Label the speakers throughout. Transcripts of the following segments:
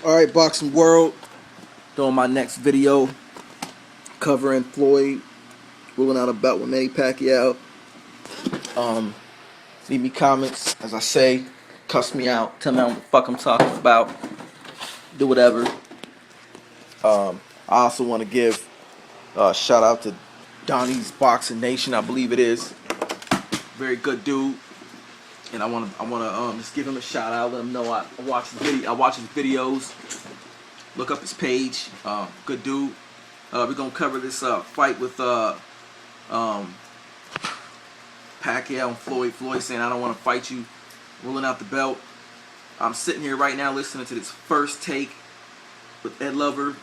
Speaker 1: Alright, Boxing World, doing my next video covering Floyd ruling out a bout with Manny Pacquiao. Leave me comments, as I say, cuss me out, tell me what the fuck I'm talking about, do whatever. I also want to give a shout out to Donnie's Boxing Nation, I believe it is. Very good dude. And I want to just give him a shout out, let him know I watch his videos. Look up his page. Good dude. We're gonna cover this fight with Pacquiao and Floyd. Floyd saying, "I don't want to fight you," ruling out the belt. I'm sitting here right now listening to this first take with Ed Lover,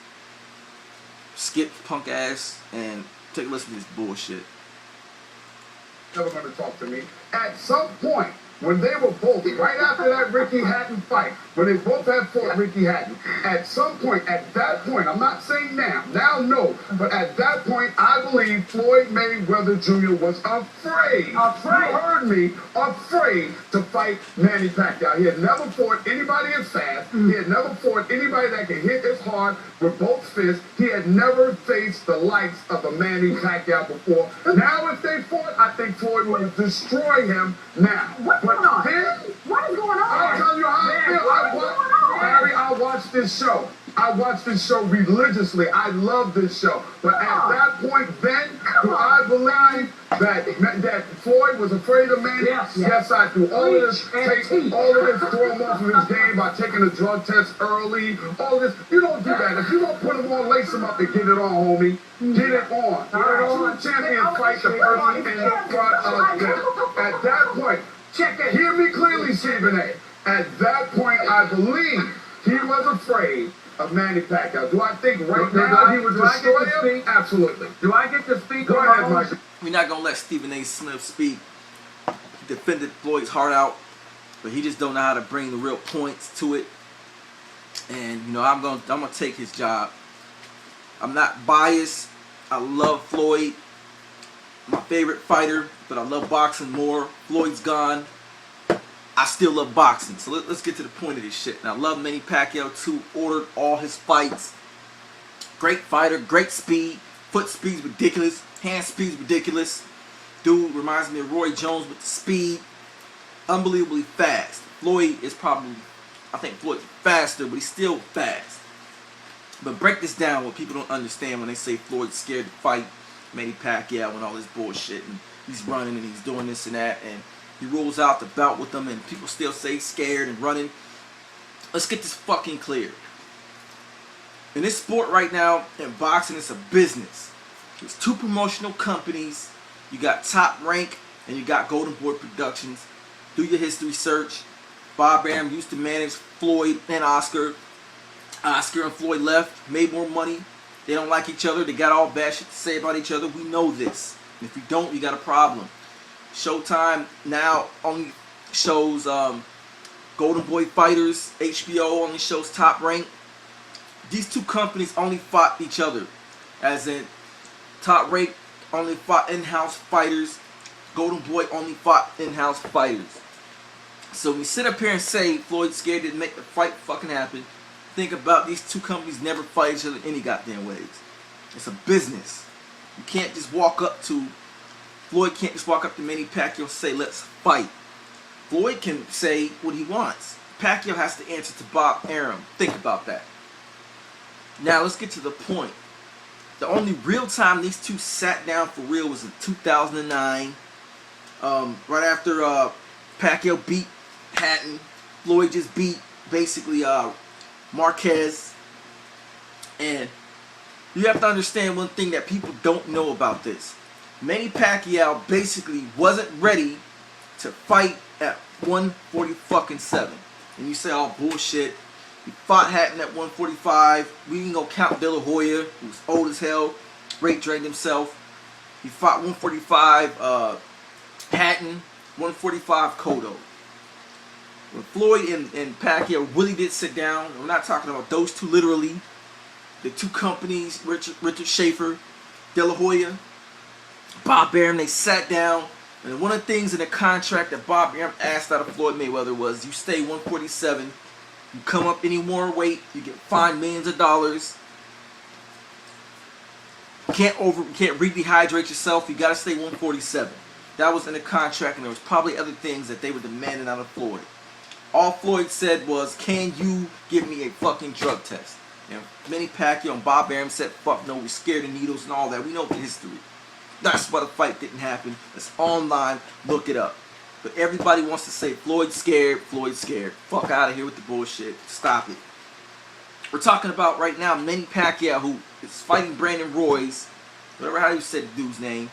Speaker 1: Skip punk ass, and take a listen to this bullshit.
Speaker 2: Never going to talk to me. At some point, when they were both, right after that Ricky Hatton fight, when they both had fought Ricky Hatton, at some point, at that point, I'm not saying now no, but at that point, I believe Floyd Mayweather Jr. was afraid. You heard me, afraid to fight Manny Pacquiao. He had never fought anybody as fast. He had never fought anybody that could hit as hard with both fists. He had never faced the likes of a Manny Pacquiao before. Now if they fought, I think Floyd would destroy him now.
Speaker 3: What's going on? What is going on?
Speaker 2: I'll tell you how I feel. Harry, I watch this show. I watch this show religiously. I love this show. But at that point then, do I believe that Floyd was afraid of Manny? Yes, I do. All of this, throw him off of his game by taking a drug test early. All of this, you don't do that. If you don't put him on, lace him up and get it on, homie. Get it on. True champion fight the person in front of them. At that point, hear me clearly, Stephen A. At that point, I believe he was afraid of Manny Pacquiao. Do I think right now he would destroy him? Absolutely.
Speaker 3: Do I get to speak?
Speaker 2: Go ahead, Mike.
Speaker 1: We're not gonna let Stephen A. Smith speak. He defended Floyd's heart out, but he just don't know how to bring the real points to it. And you know, I'm gonna take his job. I'm not biased. I love Floyd, my favorite fighter, but I love boxing more. Floyd's gone. I still love boxing. So let's get to the point of this shit. And I love Manny Pacquiao too. Ordered all his fights. Great fighter, great speed. Foot speed's ridiculous. Hand speed's ridiculous. Dude reminds me of Roy Jones with the speed. Unbelievably fast. Floyd is probably, I think Floyd's faster, but he's still fast. But break this down, what people don't understand when they say Floyd's scared to fight Manny Pacquiao and all this bullshit. And he's running and he's doing this and that. And he rules out the bout with them, and people still say he's scared and running. Let's get this fucking clear. In this sport right now, in boxing, it's a business. There's two promotional companies. You got Top Rank and you got Golden Boy Productions. Do your history search. Bob Arum used to manage Floyd and Oscar. Oscar and Floyd left, made more money. They don't like each other. They got all bad shit to say about each other. We know this. And if you don't, you got a problem. Showtime now only shows Golden Boy Fighters. HBO only shows Top Rank. These two companies only fought each other. As in, Top Rank only fought in-house fighters. Golden Boy only fought in-house fighters. So when we sit up here and say Floyd's scared to make the fight fucking happen, think about these two companies never fight each other any goddamn ways. It's a business. You can't just walk up to Floyd can't just walk up to Manny Pacquiao and say, let's fight. Floyd can say what he wants. Pacquiao has to answer to Bob Arum. Think about that. Now let's get to the point. The only real time these two sat down for real was in 2009. Right after Pacquiao beat Hatton. Floyd just beat basically Marquez. And you have to understand one thing that people don't know about this. Manny Pacquiao basically wasn't ready to fight at 147. And you say, oh, bullshit. He fought Hatton at 145. We ain't gonna count De La Hoya, who's old as hell, rape drained himself. He fought 145 Hatton, 145 Cotto. When Floyd and Pacquiao really did sit down, we're not talking about those two literally, the two companies, Richard Schaefer, De La Hoya, Bob Arum, they sat down, and one of the things in the contract that Bob Arum asked out of Floyd Mayweather was, you stay 147 You come up any more weight, you get fined millions of dollars. You can't re-dehydrate yourself. You gotta stay 147. That was in the contract, and there was probably other things that they were demanding out of Floyd. All Floyd said was, "Can you give me a fucking drug test?" And Manny Pacquiao and Bob Arum said, "Fuck no, we're scared of needles and all that." We know the history. That's why the fight didn't happen. It's online. Look it up. But everybody wants to say Floyd's scared. Floyd's scared. Fuck out of here with the bullshit. Stop it. We're talking about right now Manny Pacquiao, who is fighting Brandon Royce, whatever how you said the dude's name.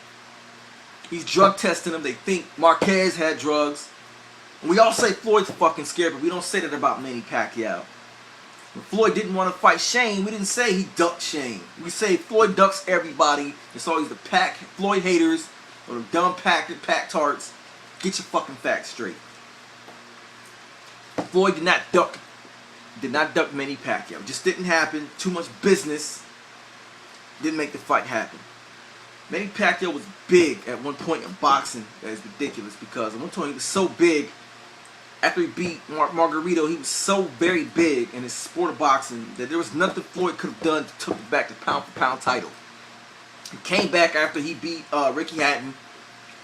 Speaker 1: He's drug testing him. They think Marquez had drugs. And we all say Floyd's fucking scared, but we don't say that about Manny Pacquiao. When Floyd didn't want to fight Shane, we didn't say he ducked Shane. We say Floyd ducks everybody. It's always the Floyd haters or the dumb pack tarts. Get your fucking facts straight. Floyd did not duck Manny Pacquiao. Just didn't happen. Too much business. Didn't make the fight happen. Manny Pacquiao was big at one point in boxing. That is ridiculous because at one point he was so big. After he beat Margarito, he was so very big in his sport of boxing that there was nothing Floyd could have done to took it back to pound-for-pound title. He came back after he beat Ricky Hatton.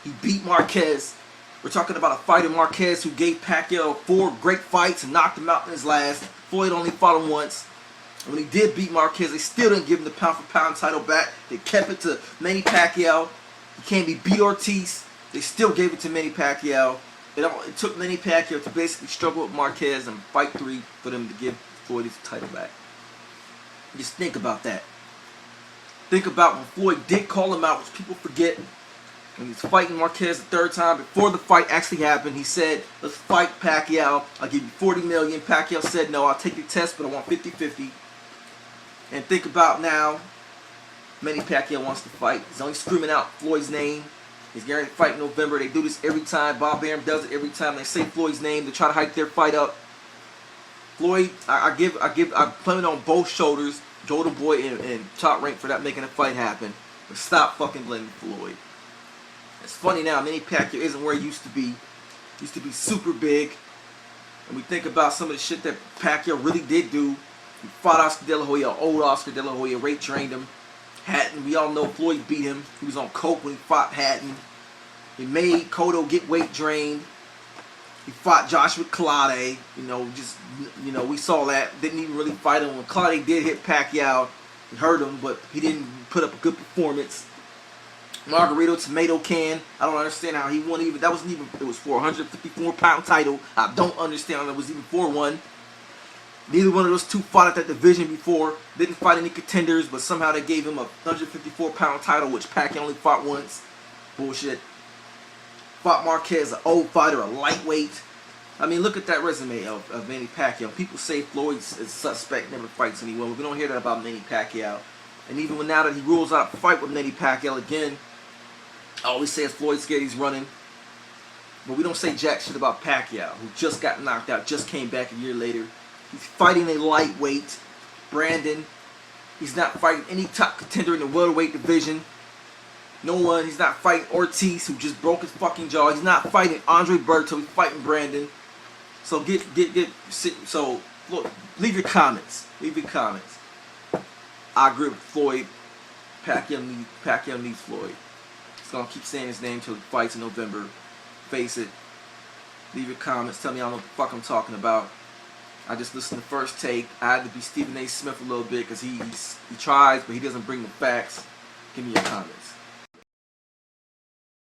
Speaker 1: He beat Marquez. We're talking about a fighter, Marquez, who gave Pacquiao 4 great fights and knocked him out in his last. Floyd only fought him once. And when he did beat Marquez, they still didn't give him the pound-for-pound title back. They kept it to Manny Pacquiao. He came, he beat Ortiz. They still gave it to Manny Pacquiao. It took Manny Pacquiao to basically struggle with Marquez and fight 3 for them to give Floyd his title back. Just think about that. Think about when Floyd did call him out, which people forget. When he was fighting Marquez the 3rd time, before the fight actually happened, he said, "Let's fight Pacquiao. I'll give you $40 million. Pacquiao said, "No, I'll take your test, but I want 50-50. And think about now, Manny Pacquiao wants to fight. He's only screaming out Floyd's name. He's going to fight in November. They do this every time. Bob Arum does it every time. They say Floyd's name to try to hype their fight up. Floyd, I put it on both shoulders, Joe the Boy and Top Rank for not making the fight happen. But stop fucking blaming Floyd. It's funny now, Manny Pacquiao isn't where he used to be. He used to be super big. And we think about some of the shit that Pacquiao really did do. He fought Oscar De La Hoya, old Oscar De La Hoya, rape trained him. Hatton, we all know Floyd beat him. He was on coke when he fought Hatton. He made Cotto get weight drained. He fought Joshua Claude. We saw that. Didn't even really fight him. When Claude did hit Pacquiao, he hurt him, but he didn't put up a good performance. Margarito Tomato Can. I don't understand how he won even. That wasn't even. It was for a 154-pound title. I don't understand how it was even for one. Neither one of those two fought at that division before. Didn't fight any contenders, but somehow they gave him a 154-pound title, which Pacquiao only fought once. Bullshit. Fought Marquez, an old fighter, a lightweight. I mean, look at that resume of Manny Pacquiao. People say Floyd's a suspect, never fights anyone. We don't hear that about Manny Pacquiao. And even now that he rules out a fight with Manny Pacquiao again, I always say it's Floyd scared he's running. But we don't say jack shit about Pacquiao, who just got knocked out, just came back a year later. He's fighting a lightweight, Brandon. He's not fighting any top contender in the welterweight division. No one. He's not fighting Ortiz, who just broke his fucking jaw. He's not fighting Andre Berto. He's fighting Brandon. So So look, leave your comments. Leave your comments. I agree with Floyd. Pacquiao needs Floyd. He's gonna keep saying his name till he fights in November. Face it. Leave your comments. Tell me I don't know what the fuck I'm talking about. I just listened to First Take. I had to be Stephen A. Smith a little bit because he tries, but he doesn't bring the facts. Give me your comments.